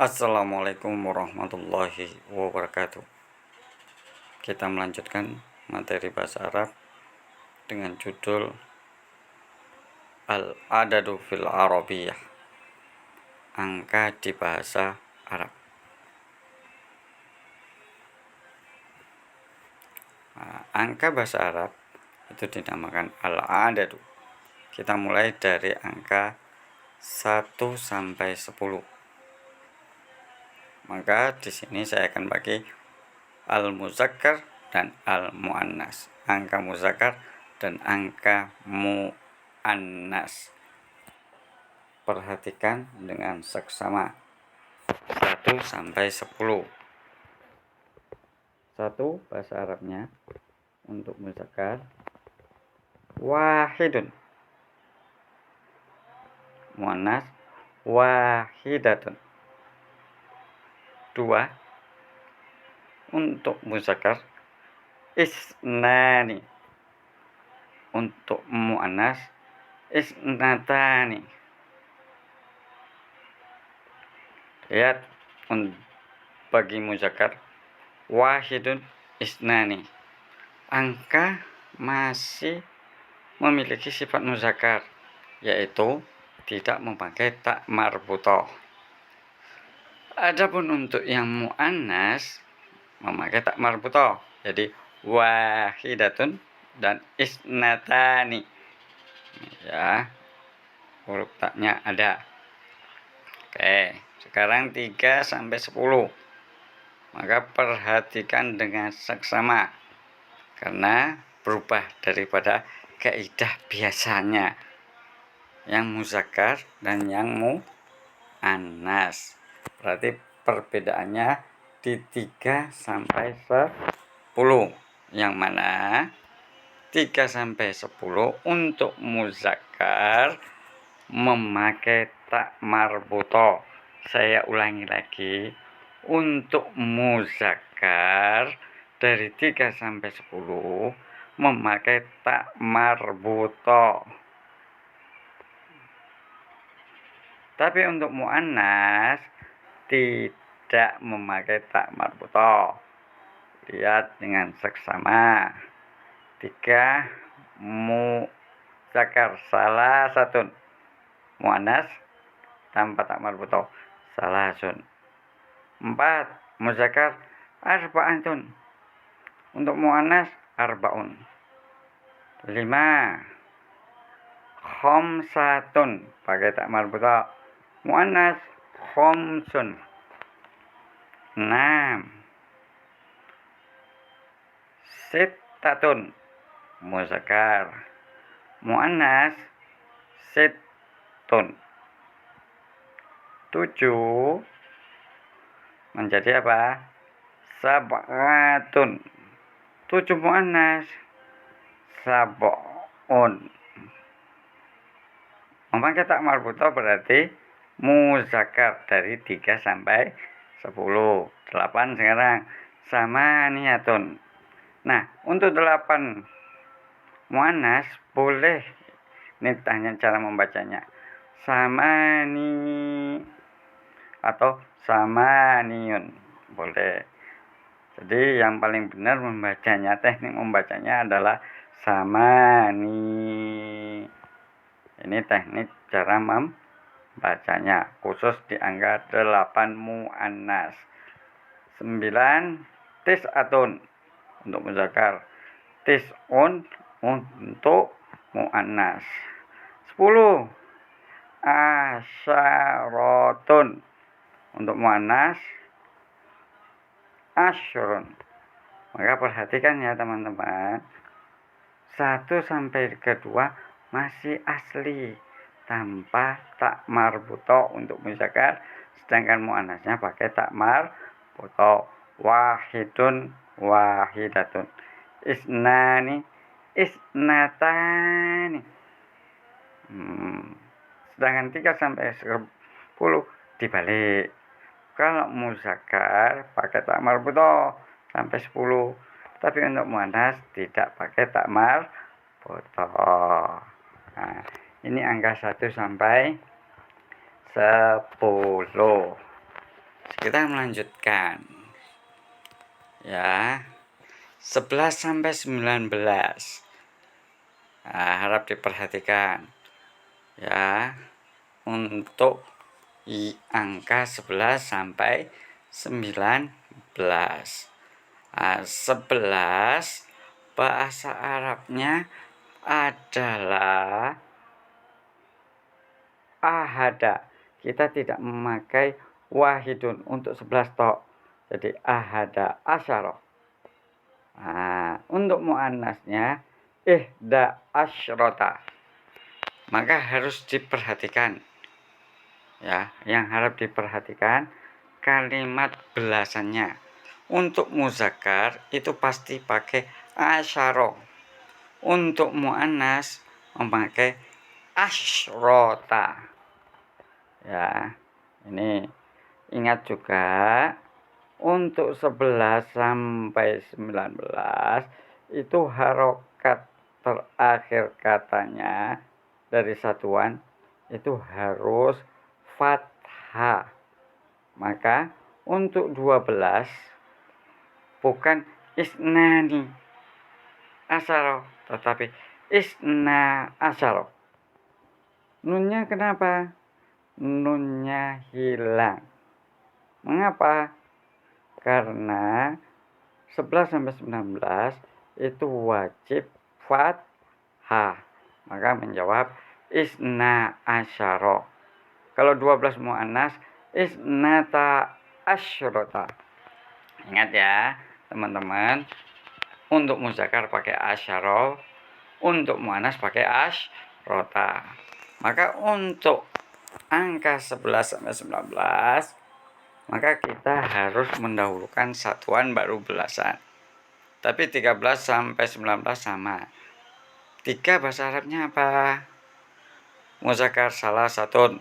Assalamualaikum warahmatullahi wabarakatuh. Kita melanjutkan materi bahasa Arab dengan judul Al-Adadu fil Arabiyah, angka di bahasa Arab. Angka bahasa Arab itu dinamakan Al-Adadu. Kita mulai dari angka 1 sampai 10. Maka di sini saya akan bagi al-muzakkar dan al-muannas, angka muzakkar dan angka muannas. Perhatikan dengan seksama 1 sampai 10. 1 bahasa Arabnya untuk muzakkar wahidun, muannas wahidatun. 2 untuk muzakkar isnani, untuk muannas isnatani. Lihat, bagi muzakkar wahidun isnani, angka masih memiliki sifat muzakkar, yaitu tidak memakai tak marbutah. Adapun untuk yang muannas memakai tak marbutah, jadi wahidatun dan isnatani. Ya, huruf taknya ada. Oke, sekarang 3 sampai 10. Maka perhatikan dengan seksama karena berubah daripada kaidah biasanya yang muzakkar dan yang muannas. Berarti perbedaannya di 3 sampai 10. Yang mana 3 sampai 10 untuk muzakkar memakai tak marbutah. Saya ulangi lagi, untuk muzakkar dari 3 sampai 10 memakai tak marbutah. Tapi untuk muannas tidak memakai tak marbutah. Lihat dengan seksama. 3 muzakkar salah satu, muannas tanpa tak marbutah salasun. 4 muzakkar arba'atun, untuk muannas arbaun. 5 khamsatun pakai tak marbutah, muannas khamsun. 6 sittatun muzakkar, muannas sittun. 7 menjadi apa? Sab'atun. 7 muannas sab'un. Memakai tak marbutah berarti muzakkar dari 3 sampai 10. 8 sekarang samaniyatun. Nah, untuk 8 muannas boleh, ini tanya cara membacanya, samani atau samaniyun, boleh. Jadi yang paling benar membacanya, teknik membacanya adalah samani. Ini teknik cara membacanya, khusus di angka 8 muannas. 9 tis'atun untuk muzakkar, tis'un untuk muannas. 10 asyaratun untuk muannas asyrun. Maka perhatikan ya teman-teman, 1 sampai ke 2 masih asli tanpa tak marbutah untuk muzakkar, sedangkan muannasnya pakai tak marbutah. Wahidun wahidatun, isnani isnatani. Sedangkan 3 sampai 10 dibalik. Kalau muzakkar pakai tak marbutah sampai 10, tapi untuk muannas tidak pakai tak marbutah. Nah, ini angka 1 sampai 10. Kita melanjutkan ya. 11 sampai 19. Nah, harap diperhatikan ya untuk angka 11 sampai 19. Nah, 11 bahasa Arabnya adalah ahada. Kita tidak memakai wahidun untuk 11 tok. Jadi ahada asyara. Nah, untuk muannasnya ihda asyrota. Maka harus diperhatikan ya, yang harap diperhatikan kalimat belasannya. Untuk muzakkar itu pasti pakai asyara. Untuk muannas memakai asyrota. Ya, ini ingat juga untuk 11 sampai 19 itu harokat terakhir katanya dari satuan itu harus fathah. Maka untuk 12 bukan isnani asyara, tetapi isna asyara. Nunnya kenapa? Nunnya hilang. Mengapa? Karena 11 sampai 19 itu wajib fathah. Maka menjawab isna asyara. Kalau 12 muannas isnata asyrota. Ingat ya teman-teman, untuk muzakkar pakai asyara, untuk muannas pakai asyrota. Maka untuk angka 11 sampai 19 maka kita harus mendahulukan satuan baru belasan. Tapi 13 sampai 19 sama. 3 bahasa Arabnya apa? Muzakkar salah satu.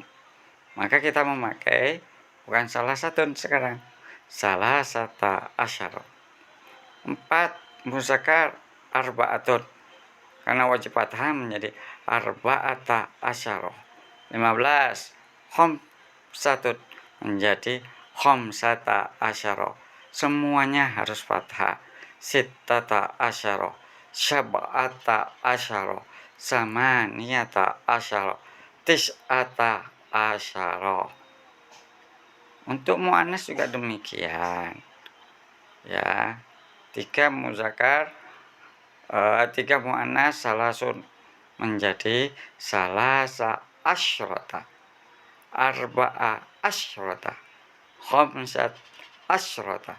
Maka kita memakai bukan salah satu sekarang. Salah sata asyara. 4 muzakkar arba'atun. Karena wajib fathah menjadi arba'ata asyara. 15 khamsatun menjadi khamsata asyara. Semuanya harus fathah. Sittata asyara, syab'ata asyara, samaniyata asyara, tis'ata asyara. Untuk muannas juga demikian. Ya, 3 muzakkar, 3 muannas salasun menjadi salasa asyrota, arba'a asyrota, khamsat asyrota,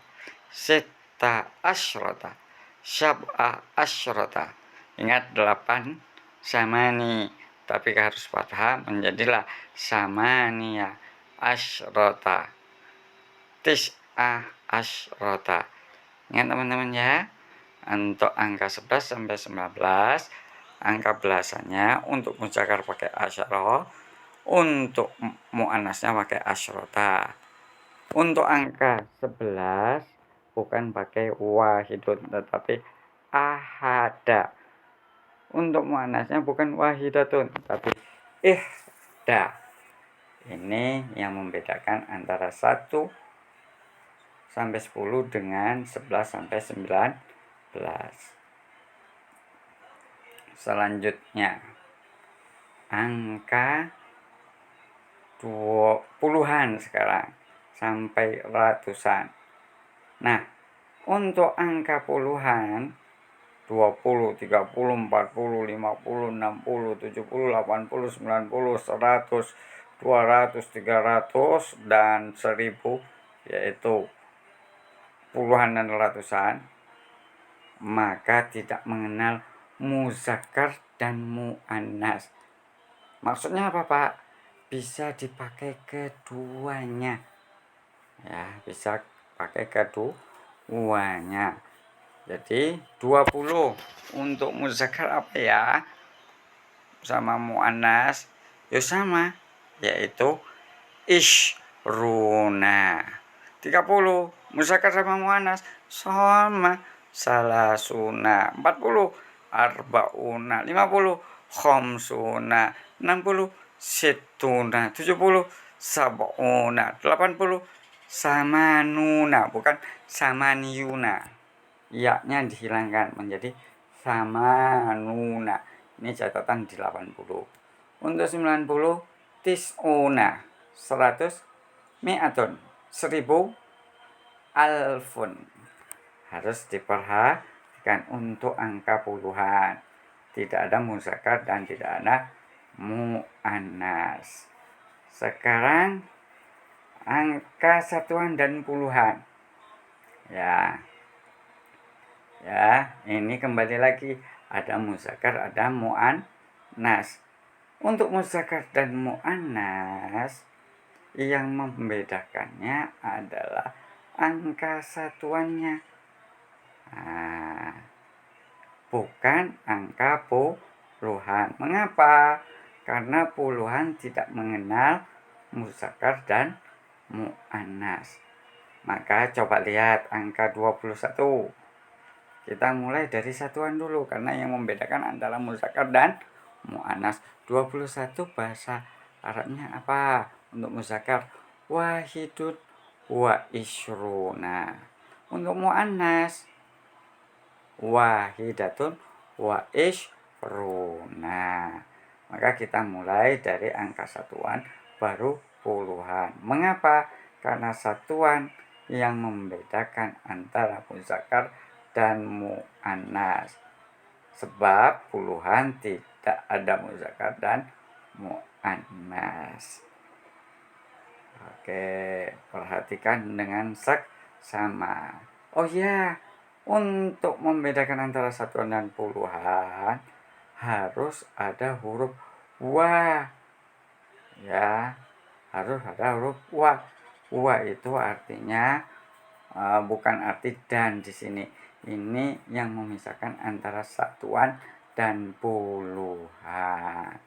sitta asyrota, syab'a asyrota. Ingat 8 samani, tapi harus fathah menjadilah samania asyrota, tis'a asyrota. Ingat teman-teman ya. Untuk angka 11 sampai 19 angka belasannya untuk muzakkar pakai asyara, untuk muannasnya pakai asyrota. Untuk angka 11 bukan pakai wahidun tetapi ahada. Untuk muannasnya bukan wahidatun tapi ihda. Ini yang membedakan antara 1 sampai 10 dengan 11 sampai 19. Selanjutnya angka 20-an sekarang sampai ratusan. Nah, untuk angka puluhan 20, 30, 40, 50, 60, 70, 80, 90, 100, 200, 300 dan 1000, yaitu puluhan dan ratusan, maka tidak mengenal muzakkar dan muannas. Maksudnya apa, Pak? Bisa dipakai keduanya. Ya, bisa pakai keduanya. Jadi 20 untuk muzakkar apa ya? Sama muannas ya sama, yaitu ishruna. 30 muzakkar sama muannas sama, salasuna. 40 arbauna. 50 khamsuna. 60 sittuna. 70 sab'una. 80 samanuna, bukan samaniuna. Ya-nya dihilangkan menjadi samanuna. Ini catatan di 80. Untuk 90, tisuna, 100, mi'atun, 1000, alfun. Harus diperhatikan untuk angka puluhan. Tidak ada muzakkar dan tidak ada mu'annas. Sekarang angka satuan dan puluhan. Ya, ini kembali lagi ada muzakkar, ada mu'annas. Untuk muzakkar dan mu'annas yang membedakannya adalah angka satuannya. Nah, bukan angka puluhan. Mengapa? Karena puluhan tidak mengenal muzakkar dan mu'annas. Maka coba lihat angka 21. Kita mulai dari satuan dulu karena yang membedakan antara muzakkar dan mu'annas. 21 bahasa Arabnya apa? Untuk muzakkar wahidun wa isyruna. Untuk mu'annas wahidatun wa isyruna. Maka kita mulai dari angka satuan baru puluhan. Mengapa? Karena satuan yang membedakan antara muzakkar dan mu'annas. Sebab puluhan tidak ada muzakkar dan mu'annas. Oke, perhatikan dengan seksama. Oh ya, untuk membedakan antara satuan dan puluhan harus ada huruf wa. Ya, harus ada huruf wa. Wa itu artinya bukan arti dan di sini. Ini yang memisahkan antara satuan dan puluhan.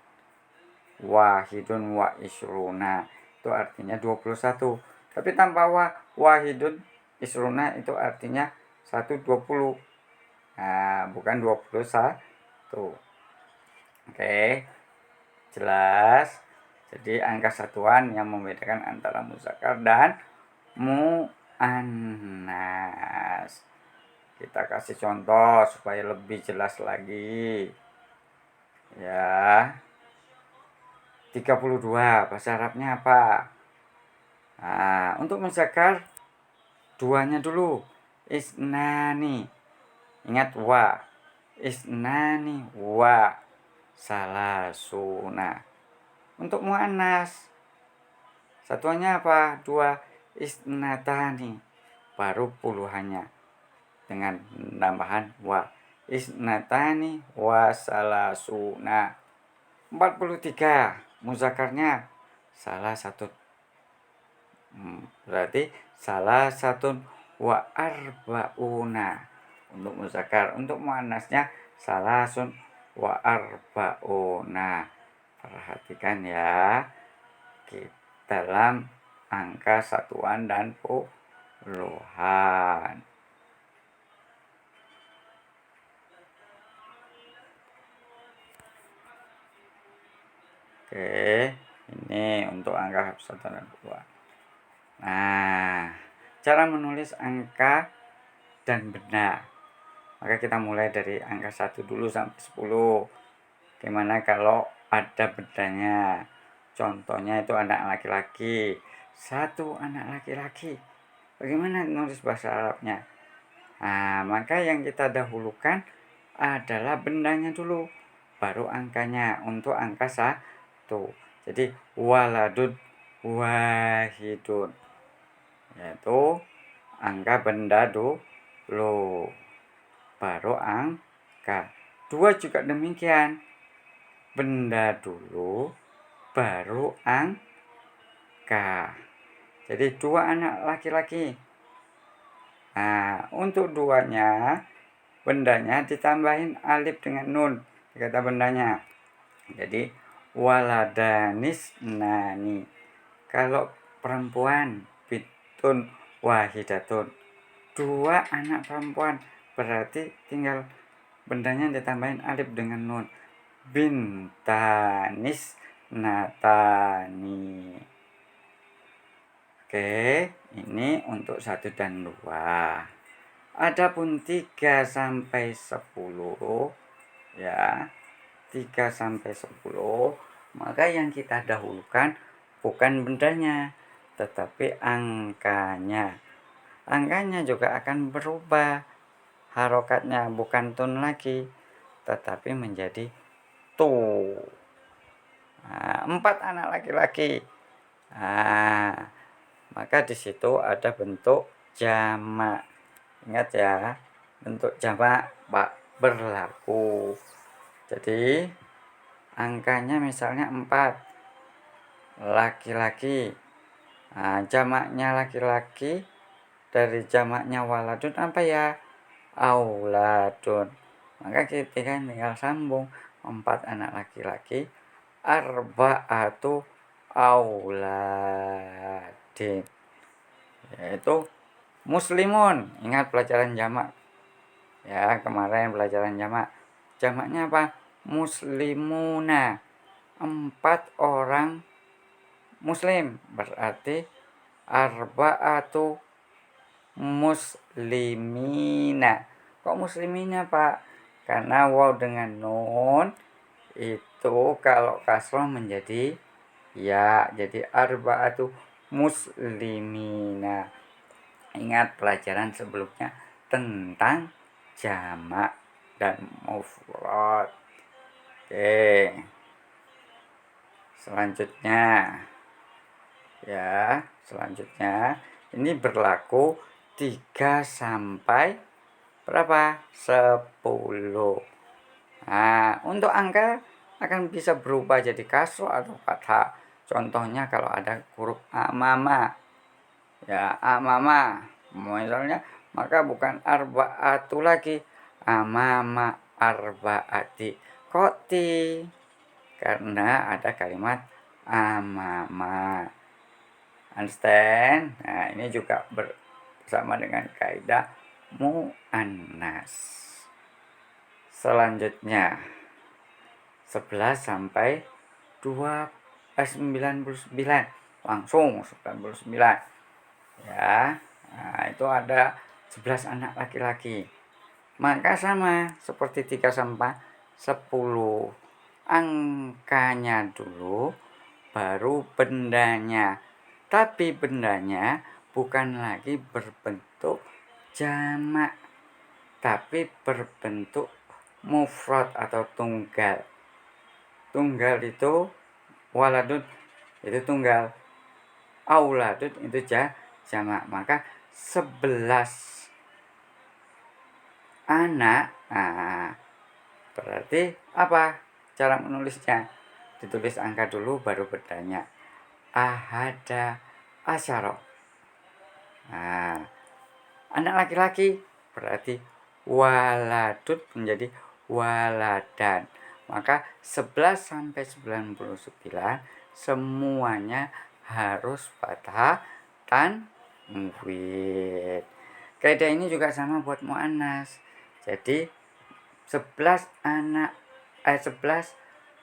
Wahidun wa isruna itu artinya 21. Tapi tanpa wahidun isruna itu artinya 120. Nah, bukan 21. Oke. Jelas. Jadi angka satuan yang membedakan antara muzakkar dan mu'annas. Kita kasih contoh supaya lebih jelas lagi. Ya. 32 bahasa Arabnya apa? Nah, untuk muzakkar duanya dulu. Isnani. Ingat wa. Isnani wa salasuna. Untuk mu'annas satuannya apa? 2. Isnatani. Baru puluhannya dengan tambahan wa. Isnatani wa salasuna. 43 muzakkarnya salah satu. Berarti salah satu wa arbauna untuk muzakkar. Untuk muannasnya salasun wa arbauna. Perhatikan ya, dalam angka satuan dan puluhan. Oke, ini untuk angka satuan dan puluhan. Nah, cara menulis angka dan benda. Maka kita mulai dari angka 1 dulu sampai 10. Gimana kalau ada bendanya? Contohnya itu anak laki-laki. 1 anak laki-laki. Bagaimana nulis bahasa Arabnya? Nah, maka yang kita dahulukan adalah bendanya dulu, baru angkanya. Untuk angka 1. Jadi waladun wahidun, yaitu angka benda dulu, baru angka. 2 juga demikian, benda dulu baru angka. Jadi 2 anak laki-laki. Nah, untuk 2-nya bendanya ditambahin alif dengan nun, kata bendanya. Jadi waladanis nani. Kalau perempuan bitun wahidatun, 2 anak perempuan, berarti tinggal bendanya ditambahin alif dengan nun. Bintanis natani. Oke. Oke, ini untuk 1 dan 2. Adapun 3 sampai 10 ya, 3 sampai 10, maka yang kita dahulukan bukan bendanya, tetapi angkanya. Angkanya juga akan berubah. Harokatnya bukan tun lagi, tetapi menjadi tu. 4 anak laki-laki. Maka di situ ada bentuk jamak. Ingat ya, bentuk jamak berlaku. Jadi angkanya misalnya 4 laki-laki. Jamaknya laki-laki dari jamaknya waladun apa ya? Auladun. Maka kita tinggal sambung 4 anak laki-laki, arba'atu auladin, yaitu muslimun. Ingat pelajaran jamak ya, kemarin pelajaran jamak. Jamaknya apa? Muslimuna. 4 orang muslim, berarti arba'atu muslimina. Kok muslimina, Pak? Karena waw dengan nun itu kalau kasroh menjadi ya, jadi arba'atu muslimina. Ingat pelajaran sebelumnya tentang jamak dan mufrad. Oke. Selanjutnya ini berlaku 3 sampai berapa? 10. Untuk angka akan bisa berubah jadi kasroh atau fathah. Contohnya kalau ada huruf amama. Ya, amama. Misalnya, maka bukan arba'atu lagi. Amama arba'ati. Koti. Karena ada kalimat amama. Understand? Nah, ini juga bersama dengan kaidah muannas. Selanjutnya 11 sampai 99, langsung 99 ya. Itu ada 11 anak laki-laki. Maka sama seperti 3 sampai 10, angkanya dulu baru bendanya. Tapi bendanya bukan lagi berbentuk jamak, tapi berbentuk mufrad atau tunggal. Tunggal itu waladun, itu tunggal. Auladun itu jamak. Maka 11 anak. Berarti apa cara menulisnya? Ditulis angka dulu baru bendanya. Ahada asyara. Anak laki-laki berarti waladun menjadi waladan. Maka 11 sampai 99 semuanya harus fathah tanwin. Kaidah ini juga sama buat muannas. Jadi 11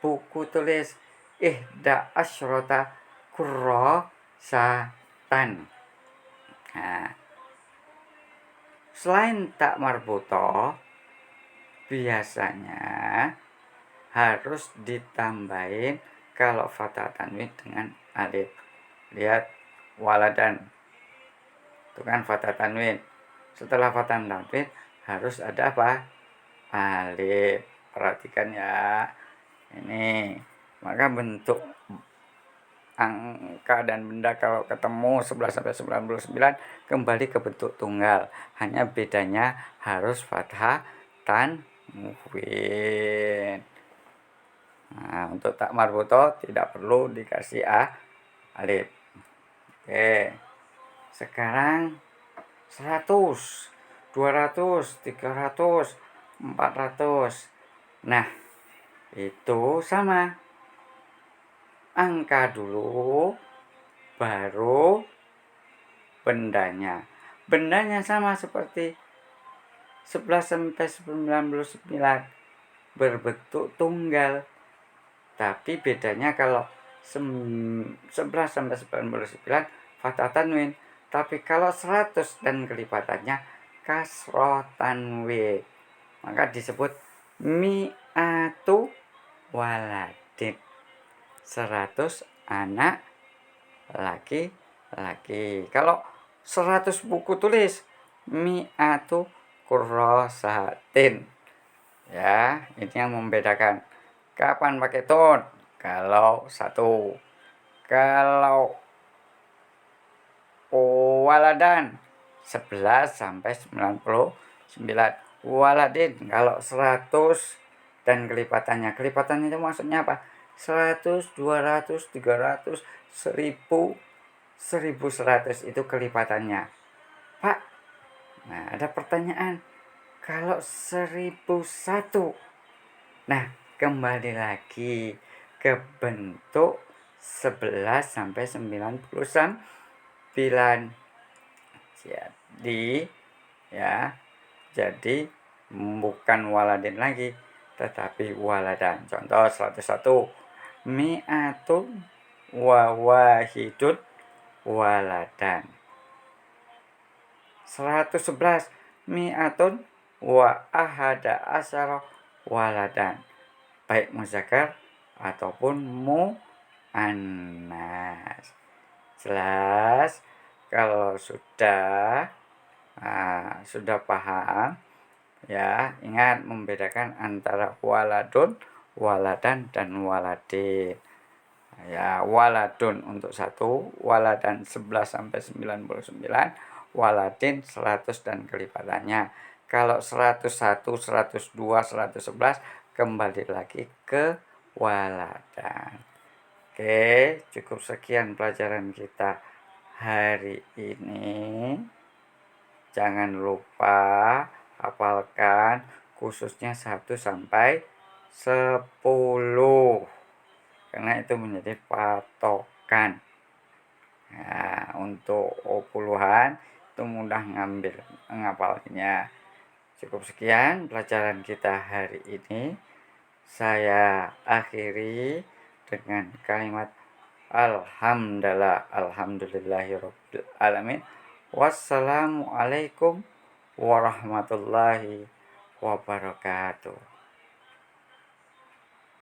buku tulis ihda asyrota kurrasatan. Selain tak marbutoh, biasanya harus ditambahin kalau fathah tanwin dengan alif. Lihat waladan, itu kan fathah tanwin. Setelah fathah tanwin harus ada apa? Alif. Perhatikan ya. Ini maka bentuk angka dan benda kalau ketemu 11 sampai 99 kembali ke bentuk tunggal. Hanya bedanya harus fathah tanwin. Untuk tak marbutoh tidak perlu dikasih alif. Oke. Sekarang 100, 200, 300, 400. Nah, itu sama. Angka dulu baru bendanya. Bendanya sama seperti 11 sampai 99 berbentuk tunggal. Tapi bedanya kalau 11 sampai 99 fathah tanwin. Tapi kalau 100 dan kelipatannya kasroh tanwin, maka disebut mi'atu waladin. 100 anak laki-laki. Kalau 100 buku tulis, mi'atu kurrosatin. Ya, ini yang membedakan. Kapan pakai ton? Kalau 1. Kalau waladan 11 sampai 99. Waladin kalau 100 dan kelipatannya. Kelipatannya itu maksudnya apa? 100, 200, 300, 1000, 1100 itu kelipatannya. Pak, nah ada pertanyaan. Kalau 1001. Nah, kembali lagi ke bentuk 11 sampai 99. Jadi bukan waladin lagi, tetapi waladan. Contoh 101, mi'atun wa wahidun waladan. 111, mi'atun wa ahada asyara waladan. Baik muzakkar ataupun muannas. Jelas? Kalau sudah paham, ya, ingat membedakan antara waladun, waladan, dan waladin. Ya, waladun untuk 1, waladan 11 sampai 99, waladin 100 dan kelipatannya. Kalau 101, 102, 111 kembali lagi ke waladan. Oke, cukup sekian pelajaran kita hari ini. Jangan lupa hafalkan khususnya 1 sampai 10. Karena itu menjadi patokan. Nah, untuk puluhan itu mudah ngapalnya. Cukup sekian pelajaran kita hari ini. Saya akhiri dengan kalimat alhamdulillahirabbil alamin. Wassalamualaikum warahmatullahi wabarakatuh.